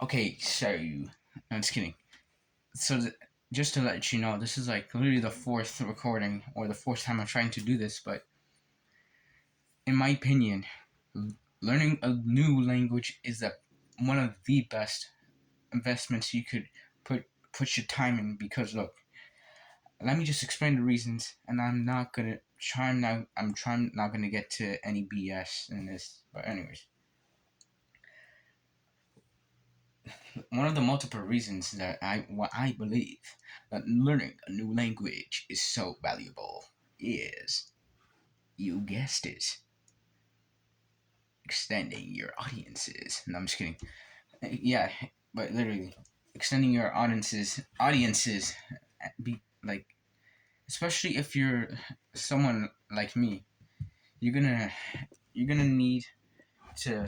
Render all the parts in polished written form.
Okay, so I'm just kidding. So just to let you know, this is like literally the fourth recording or the fourth time I'm trying to do this. But in my opinion, learning a new language is one of the best investments you could put your time in. Because look, let me just explain the reasons, and I'm trying not gonna get to any BS in this. But anyways, one of the multiple reasons that I believe that learning a new language is so valuable is, you guessed it, extending your audiences. No, I'm just kidding. Yeah, but literally, extending your audiences, be like, especially if you're someone like me, you're gonna you're gonna need to,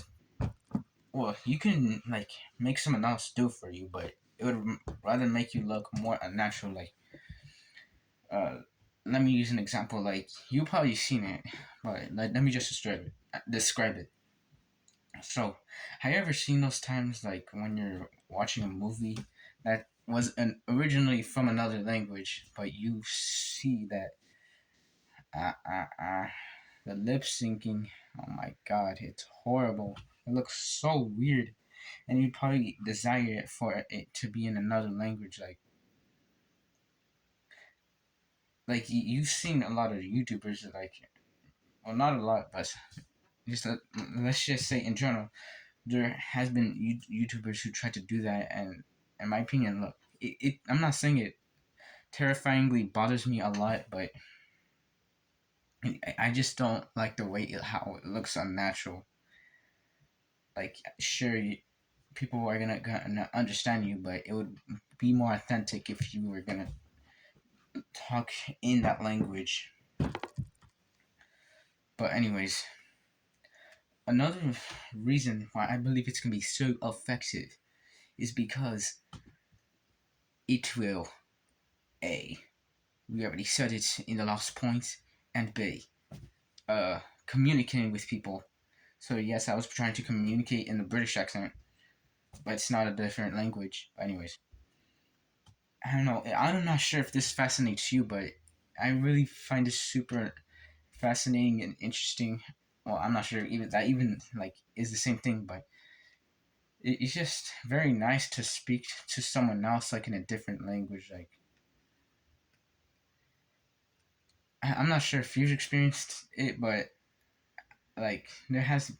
well, you can like make someone else do for you, but it would rather make you look more unnatural. Like, uh, let me use an example. Like, you probably seen it, but like, let me just describe it. So, have you ever seen those times like when you're watching a movie that was originally from another language, but you see that uh, uh, uh, the lip syncing? Oh my god, it's horrible. It looks so weird, and you probably desire it for it to be in another language. Like you've seen a lot of YouTubers, like, well, not a lot, but just let's just say in general, there has been YouTubers who try to do that, and in my opinion, look, I'm not saying it terrifyingly bothers me a lot, but I just don't like the way how it looks unnatural. Like, sure, people are gonna understand you, but it would be more authentic if you were gonna talk in that language. But anyways, another reason why I believe it's gonna be so effective is because it will, A, we already said it in the last point, and B, communicating with people. So yes, I was trying to communicate in the British accent, but it's not a different language. But anyways, I don't know. I'm not sure if this fascinates you, but I really find this super fascinating and interesting. Well, I'm not sure even that even like is the same thing, but it's just very nice to speak to someone else like in a different language. Like, I'm not sure if you've experienced it, but like there has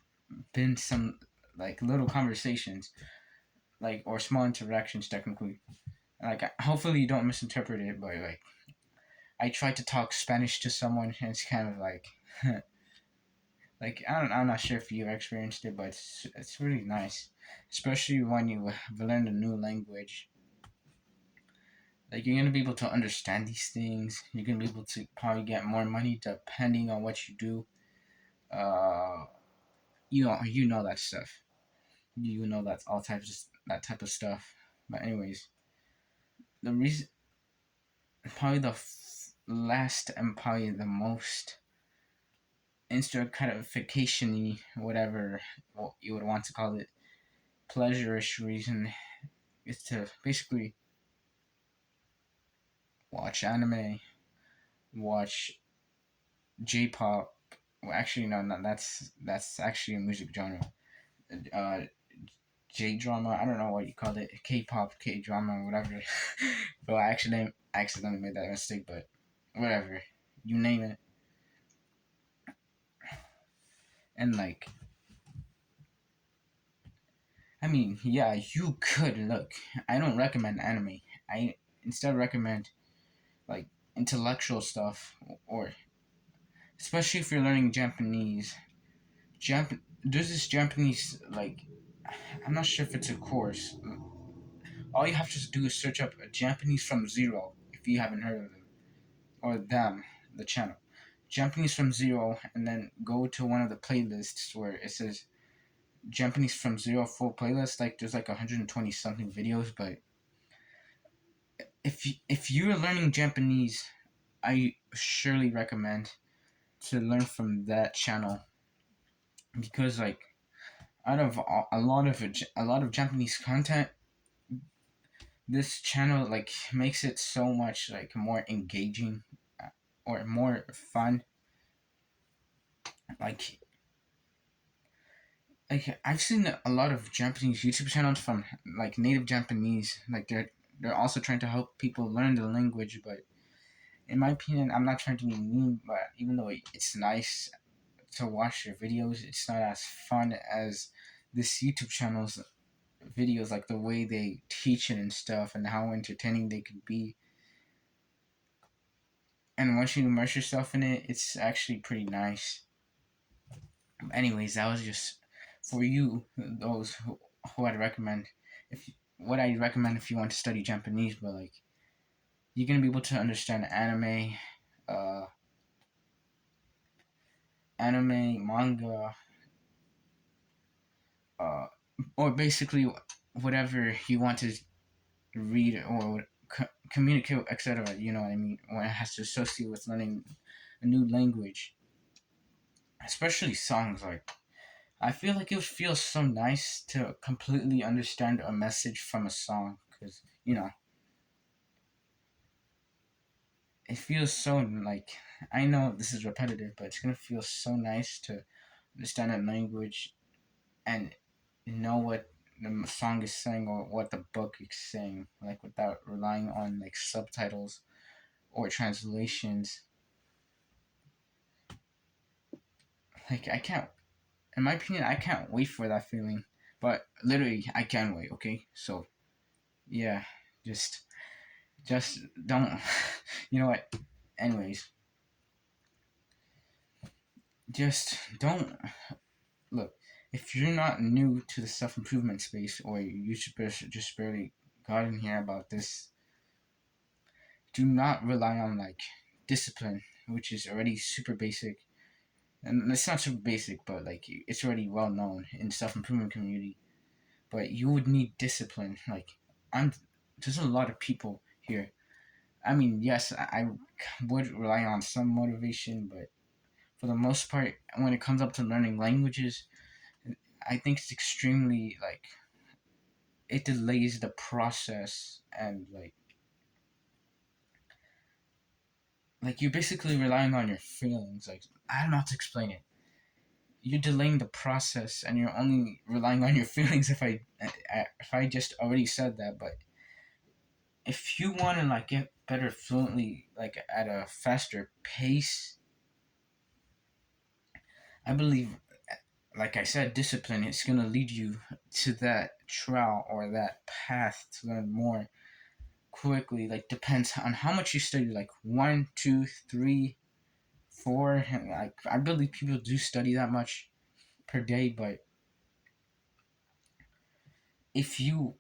been some like little conversations, like, or small interactions technically. Like, hopefully you don't misinterpret it, but like, I tried to talk Spanish to someone, and it's kind of like, like, I'm not sure if you've experienced it, but it's really nice, especially when you have learned a new language. Like, you're gonna be able to understand these things. You're gonna be able to probably get more money depending on what you do. Uh, you know that stuff. You know that's all types of that type of stuff. But anyways, the reason, probably last and probably the most instant gratification, whatever what you would want to call it, pleasurish reason, is to basically watch anime, watch J-pop. Well, actually, no, that's actually a music genre. Uh, J drama. I don't know what you call it. K-pop, K drama, whatever. But I accidentally made that mistake. But whatever, you name it. And like, I mean, yeah, you could look. I don't recommend anime. I instead recommend like intellectual stuff, or especially if you're learning Japanese. There's this Japanese, like, I'm not sure if it's a course. All you have to do is search up a Japanese from Zero if you haven't heard of them, or them, the channel. Japanese from Zero, and then go to one of the playlists where it says Japanese from Zero full playlist. Like, there's like 120 something videos, but if you're learning Japanese, I surely recommend to learn from that channel, because like, out of a lot of Japanese content, this channel like makes it so much like more engaging, or more fun. Like I've seen a lot of Japanese YouTube channels from like native Japanese. Like they're also trying to help people learn the language. But in my opinion, I'm not trying to be mean, but even though it's nice to watch their videos, it's not as fun as this YouTube channel's videos. Like the way they teach it and stuff, and how entertaining they could be. And once you immerse yourself in it, it's actually pretty nice. Anyways, that was just for you, those who I'd recommend. If what I recommend if you want to study Japanese, but like you're gonna be able to understand uh, manga, uh, or basically whatever you want to read or communicate, etc. You know what I mean? When it has to associate with learning a new language, especially songs. Like I feel like it feels so nice to completely understand a message from a song, because it feels so like, I know this is repetitive, but it's gonna feel so nice to understand a language and know what the song is saying or what the book is saying, like without relying on like subtitles or translations. Like I can't, in my opinion, I can't wait for that feeling. But literally, I can wait. Okay, so yeah, just just don't. You know what? Anyways, just don't look. If you're not new to the self improvement space, or you just barely got in here about this, do not rely on like discipline, which is already super basic. And it's not super basic, but like it's already well known in the self improvement community. But you would need discipline. Like I'm, there's a lot of people here. I mean, yes, I would rely on some motivation, but for the most part, when it comes up to learning languages, I think it's extremely like it delays the process, and like you're basically relying on your feelings. Like I don't know how to explain it. You're delaying the process, and you're only relying on your feelings. If I just already said that, but if you want to like get better fluently, like at a faster pace, I believe, like I said, discipline is gonna lead you to that trial or that path to learn more quickly. Like depends on how much you study. Like one, two, three, four. And I believe people do study that much per day, but if you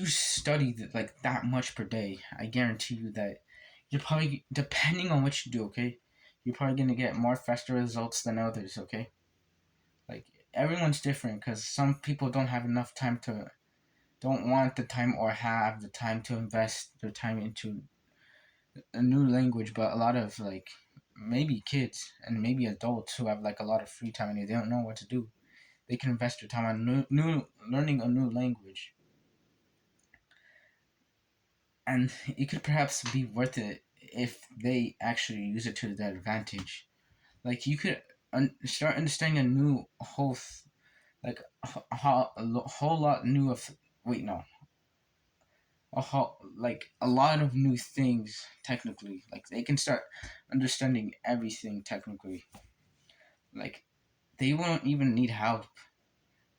study like that much per day, I guarantee you that you're probably, depending on what you do, okay, you're probably gonna get more faster results than others, okay. Like everyone's different, because some people don't want the time or have the time to invest their time into a new language. But a lot of like maybe kids and maybe adults who have like a lot of free time and they don't know what to do, they can invest their time on new learning a new language, and it could perhaps be worth it if they actually use it to their advantage. Like you could start understanding a new like a whole lot new of, wait, no, like a lot of new things technically. Like they can start understanding everything technically. Like they won't even need help.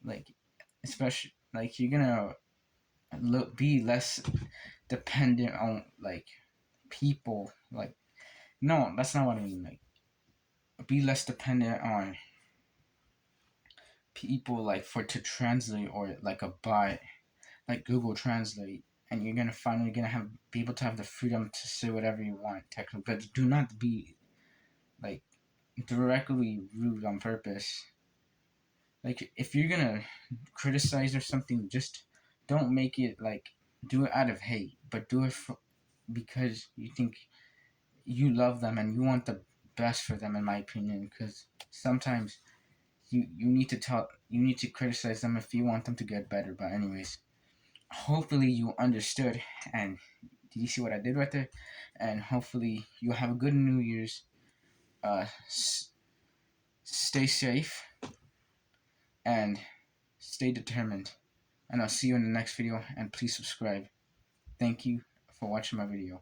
Like especially like you're gonna be less dependent on like people. Like no, that's not what I mean. Like be less dependent on people like for to translate, or like a bot like Google Translate, and you're gonna finally gonna have be able to have the freedom to say whatever you want technically, but do not be like directly rude on purpose. Like if you're gonna criticize or something, just don't make it like do it out of hate, but do it because you think you love them and you want the best for them. In my opinion, because sometimes you need to tell, you need to criticize them if you want them to get better. But anyways, hopefully you understood, and did you see what I did right there? And hopefully you have a good New Year's. Stay safe and stay determined. And I'll see you in the next video. And please subscribe. Thank you for watching my video.